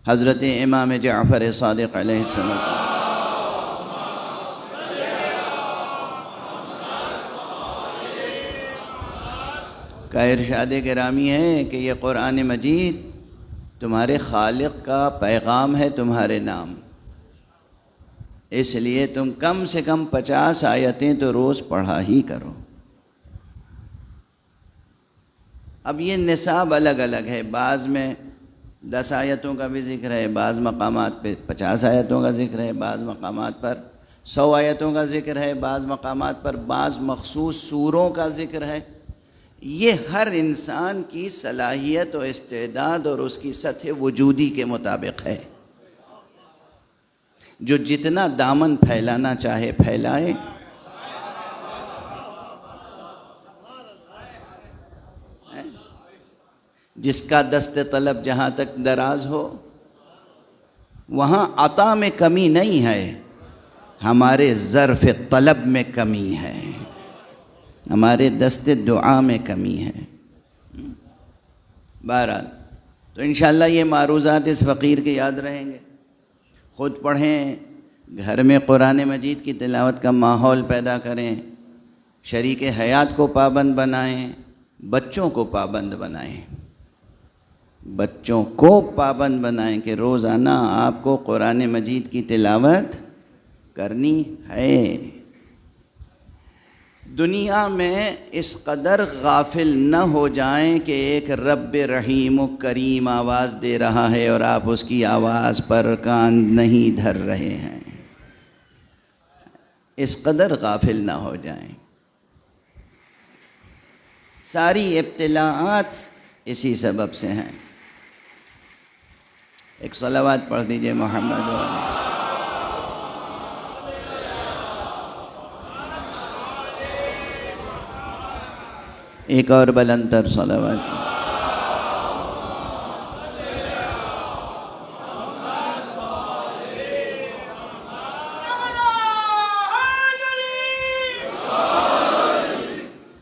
حضرت امام جعفر صادق علیہ السلام کا ارشاد گرامی ہے کہ یہ قرآن مجید تمہارے خالق کا پیغام ہے تمہارے نام، اس لیے تم کم سے کم 50 آیتیں تو روز پڑھا ہی کرو۔ اب یہ نصاب الگ الگ ہے، بعض میں 10 آیتوں کا بھی ذکر ہے، بعض مقامات پہ 50 آیتوں کا ذکر ہے، بعض مقامات پر 100 آیتوں کا ذکر ہے، بعض مقامات پر بعض مخصوص سوروں کا ذکر ہے۔ یہ ہر انسان کی صلاحیت و استعداد اور اس کی سطح وجودی کے مطابق ہے، جو جتنا دامن پھیلانا چاہے پھیلائے، جس کا دست طلب جہاں تک دراز ہو وہاں عطا میں کمی نہیں ہے، ہمارے ظرف طلب میں کمی ہے، ہمارے دست دعا میں کمی ہے۔ بہرحال تو انشاءاللہ یہ معروضات اس فقیر کے یاد رہیں گے، خود پڑھیں، گھر میں قرآن مجید کی تلاوت کا ماحول پیدا کریں، شریک حیات کو پابند بنائیں، بچوں کو پابند بنائیں، بچوں کو پابند بنائیں کہ روزانہ آپ کو قرآن مجید کی تلاوت کرنی ہے۔ دنیا میں اس قدر غافل نہ ہو جائیں کہ ایک رب رحیم و کریم آواز دے رہا ہے اور آپ اس کی آواز پر کان نہیں دھر رہے ہیں، اس قدر غافل نہ ہو جائیں۔ ساری ابتلاءات اسی سبب سے ہیں۔ ایک صلوات پڑھ دیجئے محمد و ایک اور بلند تر صلوات۔